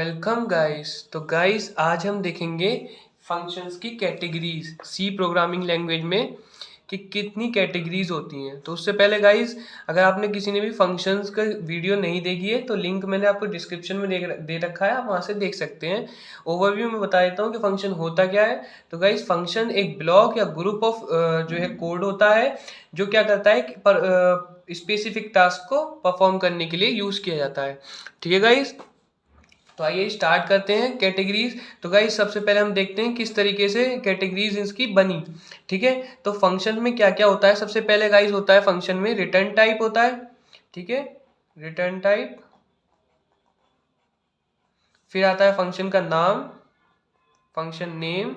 Welcome guys. तो guys आज हम देखेंगे फंक्शंस की कैटेगरीज सी प्रोग्रामिंग लैंग्वेज में कि कितनी कैटेगरीज होती हैं। तो उससे पहले गाइस अगर आपने किसी ने भी फंक्शंस का वीडियो नहीं देखी है तो लिंक मैंने आपको डिस्क्रिप्शन में दे रखा है, आप वहाँ से देख सकते हैं। ओवरव्यू में बता देता हूँ कि फंक्शन होता क्या है। तो गाइस फंक्शन एक ब्लॉक या ग्रुप ऑफ जो है कोड होता है जो क्या करता है कि स्पेसिफिक टास्क को परफॉर्म करने के लिए यूज़ किया जाता है। ठीक है गाइस, तो आइए स्टार्ट करते हैं कैटेगरीज। तो गाइस सबसे पहले हम देखते हैं किस तरीके से कैटेगरीज इसकी बनी। ठीक है, तो फंक्शन में क्या क्या होता है। सबसे पहले गाइस होता है फंक्शन में रिटर्न टाइप होता है। ठीक है, रिटर्न टाइप। फिर आता है फंक्शन का नाम, फंक्शन नेम।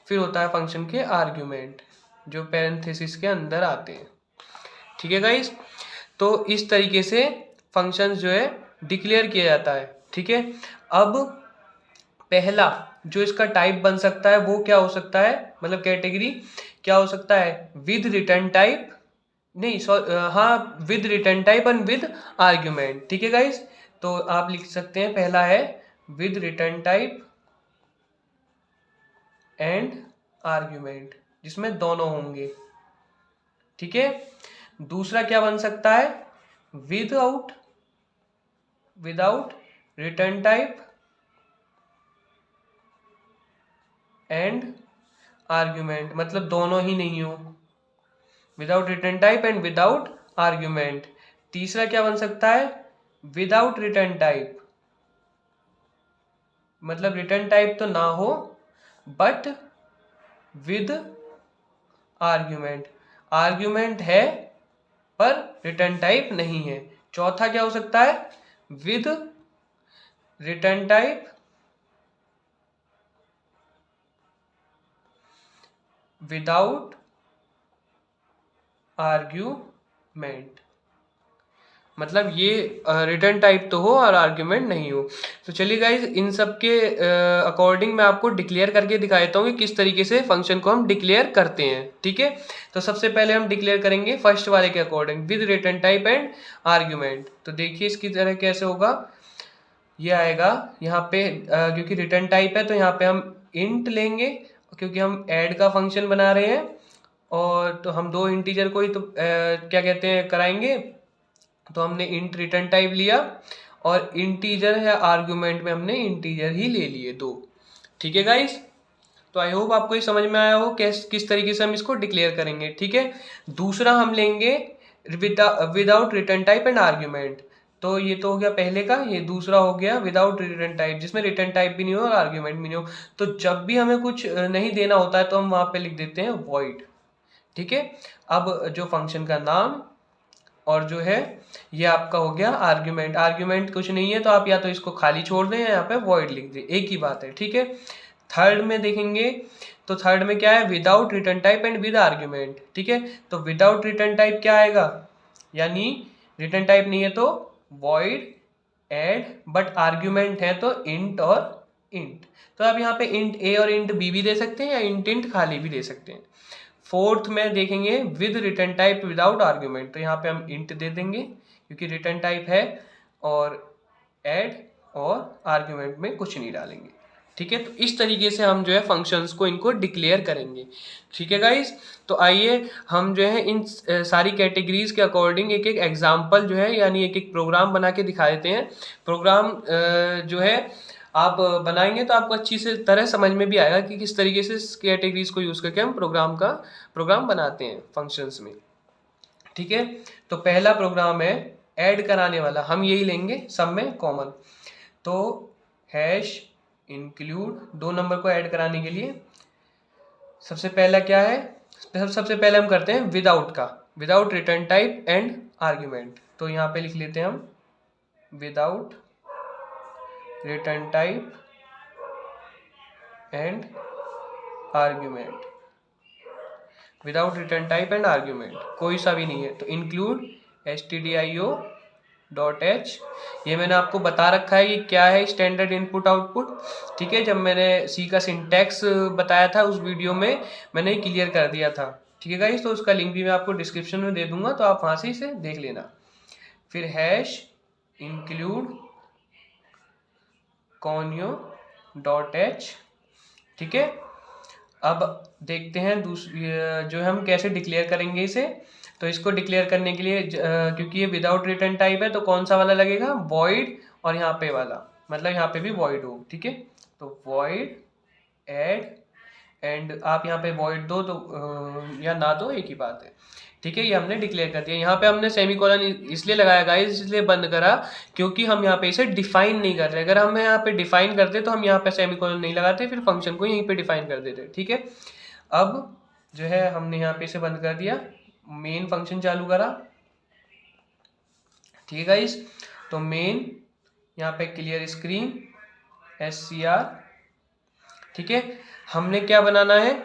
फिर होता है फंक्शन के आर्ग्यूमेंट जो पैरेंथेसिस के अंदर आते हैं। ठीक है गाइस, तो इस तरीके से फंक्शन जो है डिक्लेयर किया जाता है। ठीक है, अब पहला जो इसका टाइप बन सकता है वो क्या हो सकता है, मतलब कैटेगरी क्या हो सकता है, विद रिटर्न टाइप, नहीं हाँ with return type and with argument. ठीक है गाइस, तो आप लिख सकते हैं पहला है with return type and argument जिसमें दोनों होंगे। ठीक है, दूसरा क्या बन सकता है, without return type and argument, मतलब दोनों ही नहीं हो, without return type and without argument. तीसरा क्या बन सकता है, विदाउट रिटर्न टाइप, मतलब रिटर्न टाइप तो ना हो बट विद आर्ग्यूमेंट, आर्ग्यूमेंट है पर रिटर्न टाइप नहीं है। चौथा क्या हो सकता है, with return type without argument, मतलब ये रिटर्न टाइप तो हो और आर्ग्यूमेंट नहीं हो। तो चलिए गाइज इन सब के अकॉर्डिंग मैं आपको डिक्लेयर करके दिखा देता हूँ कि किस तरीके से फंक्शन को हम डिक्लेयर करते हैं। ठीक है, तो सबसे पहले हम डिक्लेयर करेंगे फर्स्ट वाले के according with return type and argument. तो देखिए इसकी तरह कैसे होगा, ये आएगा यहाँ पे क्योंकि रिटर्न टाइप है तो यहाँ पे हम इंट लेंगे क्योंकि हम ऐड का फंक्शन बना रहे हैं, और तो हम दो इंटीजर को ही तो क्या कहते हैं कराएंगे, तो हमने इंट रिटर्न टाइप लिया और इंटीजर या आर्गुमेंट में हमने इंटीजर ही ले लिए दो। ठीक है गाइस, तो आई होप आपको ये समझ में आया हो किस तरीके से हम इसको डिक्लेयर करेंगे। ठीक है, दूसरा हम लेंगे without return type and argument. तो ये तो हो गया पहले का, ये दूसरा हो गया विदाउट रिटर्न टाइप जिसमें रिटर्न टाइप भी नहीं हो और आर्ग्यूमेंट भी नहीं हो। तो जब भी हमें कुछ नहीं देना होता है तो हम वहां पे लिख देते हैं वॉइड। ठीक है, अब जो फंक्शन का नाम और जो है ये आपका हो गया आर्ग्यूमेंट, आर्ग्यूमेंट कुछ नहीं है तो आप या तो इसको खाली छोड़ दें या यहाँ पे वॉइड लिख दें, एक ही बात है। ठीक है, थर्ड में देखेंगे तो थर्ड में क्या है, without return type and with argument. ठीक है, तो विदाउट रिटर्न टाइप क्या आएगा, यानी रिटर्न टाइप नहीं है तो वॉइड एड, बट आर्ग्यूमेंट है तो इंट और इंट। तो आप यहाँ पे इंट ए और इंट बी भी दे सकते हैं या इंट इंट खाली भी दे सकते हैं। फोर्थ में देखेंगे with return type without argument, तो यहाँ पे हम इंट दे देंगे क्योंकि रिटर्न टाइप है, और ऐड और आर्ग्यूमेंट में कुछ नहीं डालेंगे। ठीक है, तो इस तरीके से हम जो है फंक्शंस को इनको डिक्लेयर करेंगे। ठीक है गाइस, तो आइए हम जो है इन सारी कैटेगरीज के अकॉर्डिंग एक एक एग्जाम्पल जो है यानी एक एक प्रोग्राम बना के दिखा देते हैं। प्रोग्राम जो है आप बनाएंगे तो आपको अच्छी से तरह समझ में भी आएगा कि किस तरीके से कैटेगरीज को यूज़ करके हम प्रोग्राम बनाते हैं फंक्शंस में। ठीक है, तो पहला प्रोग्राम है ऐड कराने वाला, हम यही लेंगे सब में कॉमन। तो हैश इंक्लूड 2 नंबर को ऐड कराने के लिए सबसे पहला क्या है, सबसे पहले हम करते हैं विदाउट का, without return type and argument. तो यहाँ पे लिख लेते हैं हम without return type and argument, without return type and argument कोई सा भी नहीं है। तो इंक्लूड stdio.h, ये मैंने आपको बता रखा है ये क्या है, स्टैंडर्ड इनपुट आउटपुट। ठीक है, जब मैंने सी का सिंटैक्स बताया था उस वीडियो में मैंने क्लियर कर दिया था। ठीक है गाइस, तो उसका लिंक भी मैं आपको डिस्क्रिप्शन में दे दूंगा तो आप वहाँ से इसे देख लेना। फिर hash include conio dot H. ठीक है, अब देखते हैं जो हम कैसे डिक्लेयर करेंगे इसे। तो इसको डिक्लेयर करने के लिए क्योंकि ये विदाउट रिटर्न टाइप है तो कौन सा वाला लगेगा, वॉइड, और यहाँ पे वाला, मतलब यहाँ पे भी वॉइड हो। ठीक है, तो वॉइड एड, एंड आप यहाँ पे वॉइड दो तो या ना दो, एक ही बात है। ठीक है, ये हमने डिक्लेयर कर दिया। यहाँ पे हमने सेमीकोलन इसलिए लगाया गाइस, इसलिए बंद करा क्योंकि हम यहाँ पे इसे डिफाइन नहीं कर रहे। अगर हम यहाँ पे डिफाइन करते तो हम यहाँ पे सेमीकोलन नहीं लगाते, फिर फंक्शन को यहीं पे डिफाइन कर देते। ठीक है, अब जो है हमने यहाँ पे इसे बंद कर दिया, मेन फंक्शन चालू करा। ठीक है गाइस, तो मेन यहाँ पे क्लियर स्क्रीन SCR। ठीक है, हमने क्या बनाना है,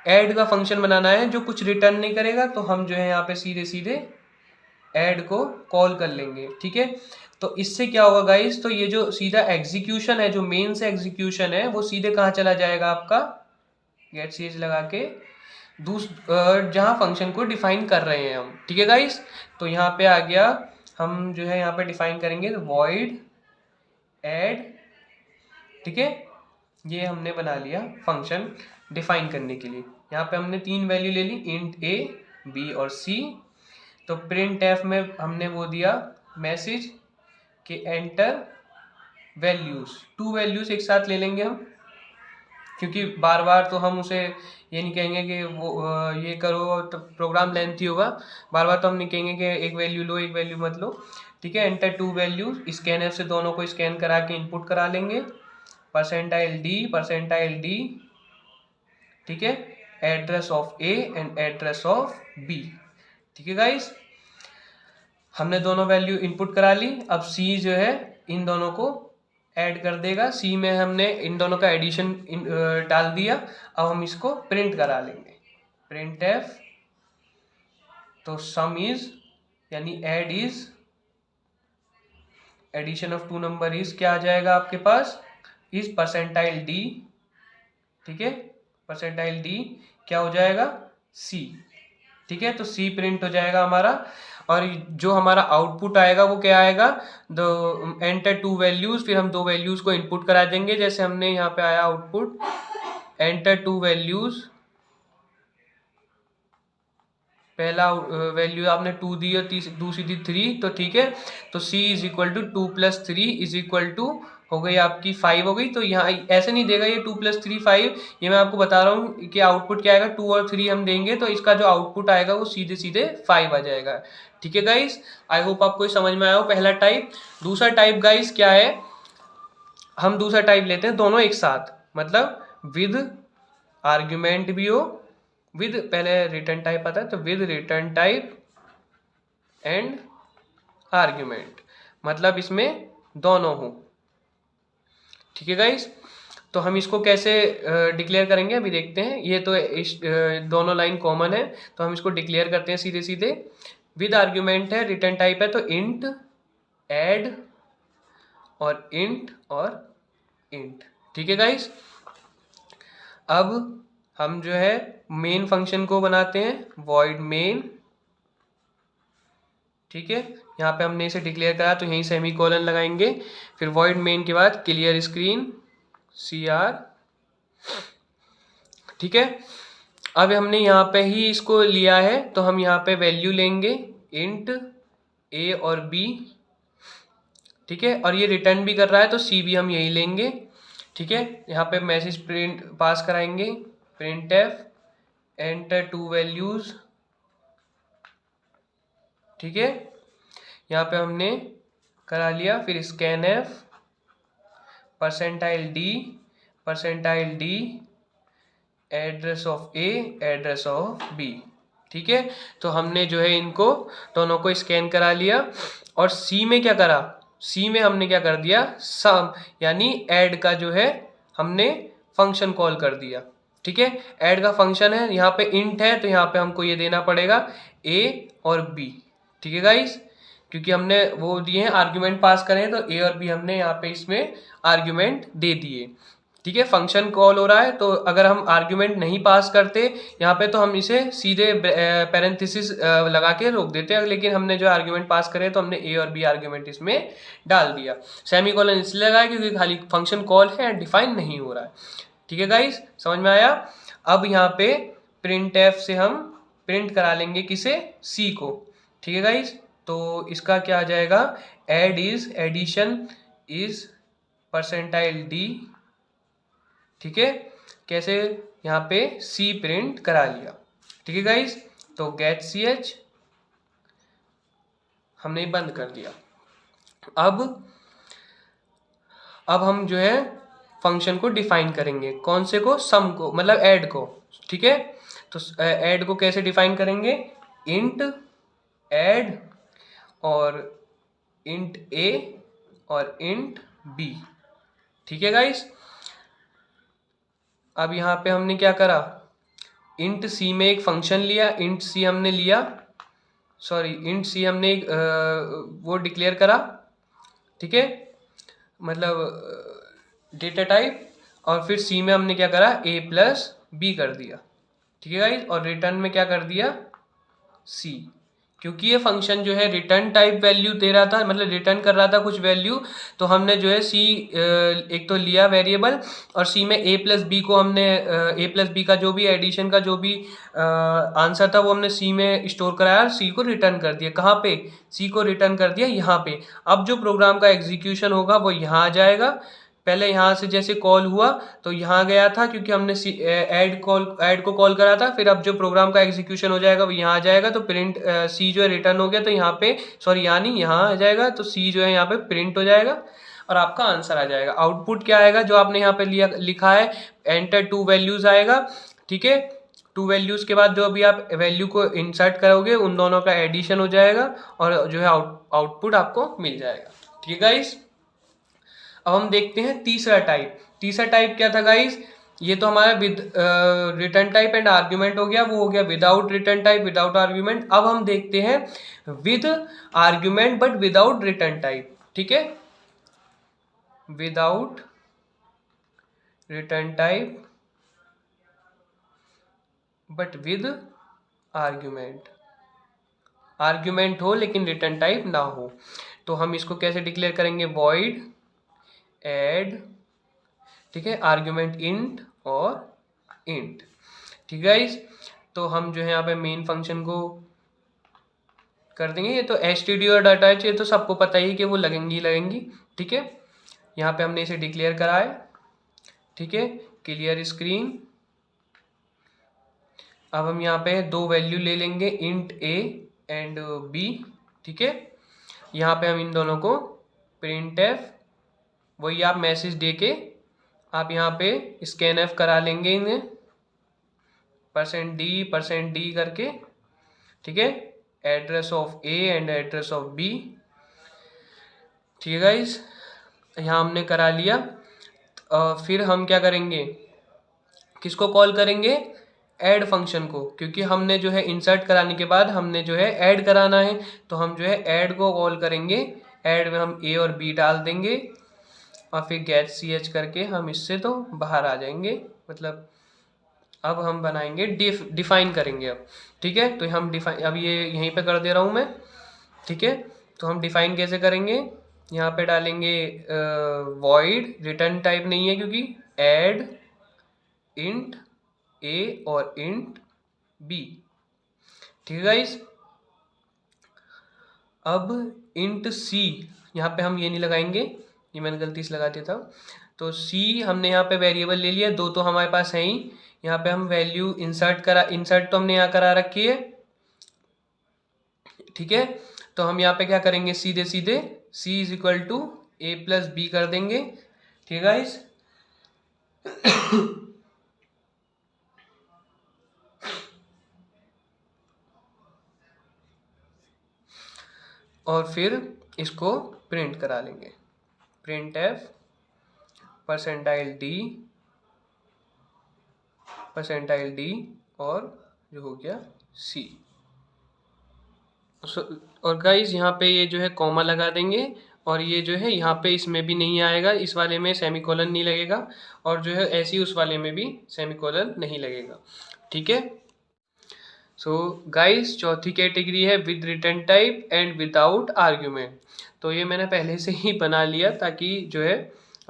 ऐड का फंक्शन बनाना है जो कुछ रिटर्न नहीं करेगा, तो हम जो है यहाँ पे सीधे सीधे ऐड को कॉल कर लेंगे। ठीक है, तो इससे क्या होगा गाइस, तो ये जो सीधा एग्जीक्यूशन है, जो मेन से एग्जीक्यूशन है, वो सीधे कहाँ चला जाएगा आपका, गेट ch लगा के जहाँ फंक्शन को डिफाइन कर रहे हैं हम। ठीक है गाइस, तो यहाँ पे आ गया, हम जो है यहाँ पे डिफाइन करेंगे वॉइड ऐड। ठीक है, ये हमने बना लिया फंक्शन डिफाइन करने के लिए। यहाँ पे हमने 3 वैल्यू ले ली, इंट a, b और c। तो प्रिंट एफ में हमने वो दिया मैसेज कि एंटर वैल्यूज, 2 वैल्यूज एक साथ ले लेंगे हम, क्योंकि बार बार तो हम उसे ये नहीं कहेंगे कि वो ये करो, तो प्रोग्राम लेंथी होगा। बार बार तो हम नहीं कहेंगे कि एक वैल्यू लो एक वैल्यू मत लो। ठीक है, एंटर 2 वैल्यूज, स्कैन एफ से दोनों को स्कैन करा के इनपुट करा लेंगे, %d। ठीक है, address of A and address of B। ठीक है गाइस, हमने दोनों वैल्यू इनपुट करा ली। अब C जो है इन दोनों को ऐड कर देगा, C में हमने इन दोनों का एडिशन डाल दिया। अब हम इसको प्रिंट करा लेंगे, प्रिंट एफ, तो सम इज यानी add is, addition of 2 number is क्या आ जाएगा आपके पास, इज %d। ठीक है, %d क्या हो जाएगा, C। ठीक है, तो C प्रिंट हो जाएगा हमारा, और जो हमारा आउटपुट आएगा वो क्या आएगा, द एंटर 2 वैल्यूज, फिर हम 2 वैल्यूज को इनपुट करा देंगे। जैसे हमने यहाँ पे आया आउटपुट एंटर 2 वैल्यूज, पहला वैल्यू आपने 2 दी और दूसरी दी 3, तो ठीक है, तो C is equal to 2 + 3 is equal to हो गई आपकी 5 हो गई। तो यहाँ ऐसे नहीं देगा ये 2 + 3 5, ये मैं आपको बता रहा हूँ कि आउटपुट क्या आएगा, 2 और 3 हम देंगे तो इसका जो आउटपुट आएगा वो सीधे सीधे 5 आ जाएगा। ठीक है गाइस, आई होप आपको समझ में आया हो पहला टाइप। दूसरा टाइप गाइस क्या है, हम दूसरा टाइप लेते हैं दोनों एक साथ, मतलब विद आर्ग्यूमेंट भी हो, विद पहले रिटर्न टाइप आता है, तो with return type and argument, मतलब इसमें दोनों हो। ठीक है गाइस, तो हम इसको कैसे डिक्लेयर करेंगे अभी देखते हैं। ये तो इस दोनों लाइन कॉमन है, तो हम इसको डिक्लेयर करते हैं सीधे सीधे। विद आर्ग्यूमेंट है, रिटर्न टाइप है, तो इंट ऐड और इंट और इंट। ठीक है गाइस, अब हम जो है मेन फंक्शन को बनाते हैं, वॉइड मेन। ठीक है, यहाँ पे हमने इसे डिक्लेयर करा तो यहीं सेमीकोलन लगाएंगे, फिर वॉइड मेन के बाद क्लियर स्क्रीन CR। ठीक है, अब हमने यहाँ पे ही इसको लिया है तो हम यहाँ पे वैल्यू लेंगे इंट A और B। ठीक है, और ये रिटर्न भी कर रहा है तो C भी हम यही लेंगे। ठीक है, यहाँ पे मैसेज प्रिंट पास कराएंगे, प्रिंट एफ एंटर 2 वैल्यूज। ठीक है, यहाँ पे हमने करा लिया, फिर scan F %d address of A address of B। ठीक है, तो हमने जो है इनको दोनों को स्कैन करा लिया, और C में क्या करा, C में हमने क्या कर दिया, सम यानी ऐड का जो है हमने फंक्शन कॉल कर दिया। ठीक है, ऐड का फंक्शन है, यहाँ पे इंट है तो यहाँ पे हमको ये देना पड़ेगा A और B। ठीक है गाइस, क्योंकि हमने वो दिए हैं आर्ग्यूमेंट पास करें, तो A और B हमने यहाँ पे इसमें आर्ग्यूमेंट दे दिए। ठीक है, फंक्शन कॉल हो रहा है, तो अगर हम आर्ग्यूमेंट नहीं पास करते यहाँ पे तो हम इसे सीधे पैरेंथेसिस लगा के रोक देते हैं, लेकिन हमने जो आर्ग्यूमेंट पास करे तो हमने ए और बी आर्ग्यूमेंट इसमें डाल दिया। सेमी कॉलन इसलिए लगाया क्योंकि खाली फंक्शन कॉल है, डिफाइन नहीं हो रहा है। ठीक है गाइस, समझ में आया। अब यहाँ पे प्रिंट एफ से हम प्रिंट करा लेंगे किसे, सी को। ठीक है गाइस, तो इसका क्या आ जाएगा, add is addition is percentile d. ठीक है, कैसे, यहाँ पे सी प्रिंट करा लिया। ठीक है गाइस, तो गेट सी एच हमने बंद कर दिया। अब हम जो है फंक्शन को डिफाइन करेंगे, कौन से को, सम को, मतलब ऐड को। ठीक है, तो ऐड को कैसे डिफाइन करेंगे, इंट ऐड और इंट ए और इंट बी। ठीक है गाइस, अब यहाँ पे हमने क्या करा, इंट सी में एक फंक्शन लिया, इंट सी हमने लिया, सॉरी इंट सी हमने एक वो डिक्लेयर करा। ठीक है, मतलब डेटा टाइप, और फिर सी में हमने क्या करा, ए प्लस बी कर दिया। ठीक है गाइस, और रिटर्न में क्या कर दिया, सी। क्योंकि ये फंक्शन जो है रिटर्न टाइप वैल्यू दे रहा था, मतलब रिटर्न कर रहा था कुछ वैल्यू, तो हमने जो है सी एक तो लिया वेरिएबल, और सी में ए प्लस बी को हमने ए प्लस बी का जो भी एडिशन का जो भी आंसर था वो हमने सी में स्टोर कराया, सी को रिटर्न कर दिया। कहाँ पे, सी को रिटर्न कर दिया यहाँ पे। अब जो प्रोग्राम का एग्जीक्यूशन होगा वो यहाँ आ जाएगा। पहले यहाँ से जैसे कॉल हुआ तो यहाँ गया था क्योंकि हमने ऐड को कॉल करा था, फिर अब जो प्रोग्राम का एग्जीक्यूशन हो जाएगा वो यहाँ आ जाएगा, तो प्रिंट सी जो है रिटर्न हो गया, तो यहाँ पे सॉरी यहाँ नहीं, यहाँ आ जाएगा, तो सी जो है यहाँ पे प्रिंट हो जाएगा और आपका आंसर आ जाएगा। आउटपुट क्या आएगा, जो आपने यहाँ पे लिखा है एंटर टू वैल्यूज आएगा। ठीक है, टू वैल्यूज के बाद जो भी आप वैल्यू को इंसर्ट करोगे उन दोनों का एडिशन हो जाएगा और जो है आउटपुट आपको मिल जाएगा। ठीक है गाइस, अब हम देखते हैं तीसरा टाइप। तीसरा टाइप क्या था गाइस, ये तो हमारा with return type and argument हो गया, वो हो गया without return type without argument. अब हम देखते हैं with argument but without return type. ठीक है, without return type but with argument, argument हो लेकिन रिटर्न टाइप ना हो। तो हम इसको कैसे डिक्लेयर करेंगे, वॉइड ऐड, ठीक है, आर्ग्यूमेंट इंट और इंट। ठीक है गाइस, तो हम जो है यहाँ पे मेन फंक्शन को कर देंगे। ये तो एसटीडी और डाटा है, ये तो सबको पता ही कि वो लगेंगी। ठीक है, यहाँ पे हमने इसे डिक्लेयर करा है। ठीक है, क्लियर स्क्रीन। अब हम यहाँ पे दो वैल्यू ले लेंगे, इंट ए एंड बी। ठीक है, यहाँ पे हम इन दोनों को प्रिंट एफ, वही आप मैसेज दे के आप यहाँ पे स्कैन एफ करा लेंगे इन्हें, %d करके। ठीक है, address of a and address of b. ठीक है गाइस, यहाँ हमने करा लिया। फिर हम क्या करेंगे, किसको कॉल करेंगे, ऐड फंक्शन को, क्योंकि हमने जो है इंसर्ट कराने के बाद हमने जो है ऐड कराना है, तो हम जो है ऐड को कॉल करेंगे। ऐड में हम ए और बी डाल देंगे और फिर गेट सी एच करके हम इससे तो बाहर आ जाएंगे, मतलब अब हम बनाएंगे डिफाइन करेंगे अब। ठीक है, तो हम डिफाइन, अब ये यहीं पे कर दे रहा हूँ मैं। ठीक है, तो हम डिफाइन कैसे करेंगे, यहाँ पे डालेंगे वॉइड, रिटर्न टाइप नहीं है क्योंकि ऐड इंट ए और इंट बी। ठीक है गाइस, अब इंट सी, यहाँ पे हम ये नहीं लगाएंगे, ये मैंने गलती से लगा दिया था। तो सी हमने यहाँ पे वेरिएबल ले लिया, दो तो हमारे पास है ही। यहाँ पे हम वैल्यू इंसर्ट तो हमने यहाँ करा रखी है। ठीक है, तो हम यहाँ पे क्या करेंगे, सीधे C is equal to A plus B कर देंगे। ठीक है गाइस, और फिर इसको प्रिंट करा लेंगे, प्रिंट एफ परसेंटाइल डी और जो हो गया सी। और गाइस यहाँ पे ये जो है कॉमा लगा देंगे और ये जो है यहाँ पे इसमें भी नहीं आएगा, इस वाले में सेमीकोलन नहीं लगेगा, और जो है ऐसे ही उस वाले में भी सेमीकोलन नहीं लगेगा। ठीक है। सो गाइस, चौथी कैटेगरी है with return type and without argument. तो ये मैंने पहले से ही बना लिया ताकि जो है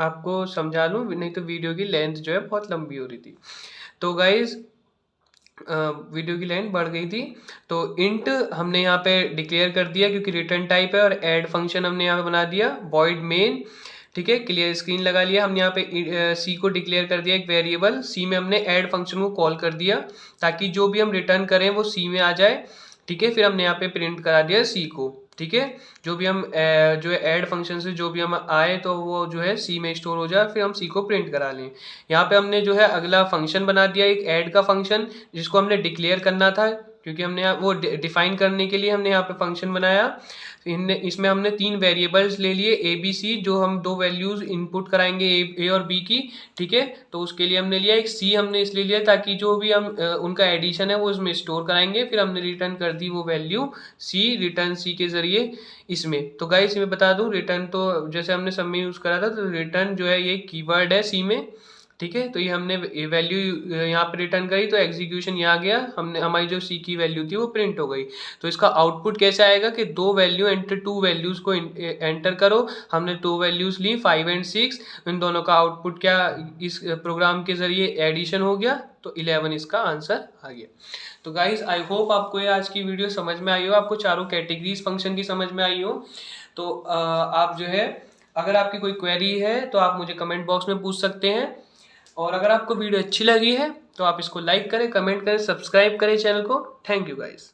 आपको समझा लूँ, नहीं तो वीडियो की लेंथ जो है बहुत लंबी हो रही थी। तो गाइस वीडियो की लेंथ बढ़ गई थी, तो इंट हमने यहाँ पे डिक्लेयर कर दिया क्योंकि रिटर्न टाइप है, और ऐड फंक्शन हमने यहाँ पे बना दिया वॉइड मेन। ठीक है, क्लियर स्क्रीन लगा लिया। हमने यहाँ पे सी को डिक्लेयर कर दिया एक वेरिएबल, सी में हमने ऐड फंक्शन को कॉल कर दिया ताकि जो भी हम रिटर्न करें वो सी में आ जाए। ठीक है, फिर हमने यहाँ पे प्रिंट करा दिया सी को। ठीक है, जो भी हम जो है ऐड फंक्शन से जो भी हम आए तो वो जो है सी में स्टोर हो जाए, फिर हम सी को प्रिंट करा लें। यहाँ पे हमने जो है अगला फंक्शन बना दिया एक ऐड का फंक्शन, जिसको हमने डिक्लेयर करना था क्योंकि हमने वो डिफाइन करने के लिए हमने यहाँ पे फंक्शन बनाया। इसमें हमने 3 वेरिएबल्स ले लिए ए बी सी, जो हम 2 वैल्यूज इनपुट कराएंगे ए और बी की। ठीक है, तो उसके लिए हमने लिया एक सी, हमने इसलिए लिया ताकि जो भी हम उनका एडिशन है वो उसमें स्टोर कराएंगे। फिर हमने रिटर्न कर दी वो वैल्यू सी, रिटर्न सी के जरिए इसमें। तो गाइस मैं बता दूं, रिटर्न तो जैसे हमने सब में यूज़ करा था, तो रिटर्न जो है ये कीवर्ड है सी में। ठीक है, तो ये हमने वैल्यू यहाँ पे रिटर्न करी तो एग्जीक्यूशन यहाँ गया, हमने हमारी जो सी की वैल्यू थी वो प्रिंट हो गई। तो इसका आउटपुट कैसे आएगा कि 2 वैल्यू एंटर 2 वैल्यूज़ को एंटर करो। हमने 2 वैल्यूज़ ली 5 और 6, इन दोनों का आउटपुट क्या इस प्रोग्राम के जरिए एडिशन हो गया, तो 11 इसका आंसर आ गया। तो गाइज आई होप आपको ये आज की वीडियो समझ में आई हो, आपको चारों कैटेगरीज फंक्शन की समझ में आई हो। तो आप जो है अगर आपकी कोई क्वेरी है तो आप मुझे कमेंट बॉक्स में पूछ सकते हैं, और अगर आपको वीडियो अच्छी लगी है तो आप इसको लाइक करें, कमेंट करें, सब्सक्राइब करें चैनल को। Thank you guys.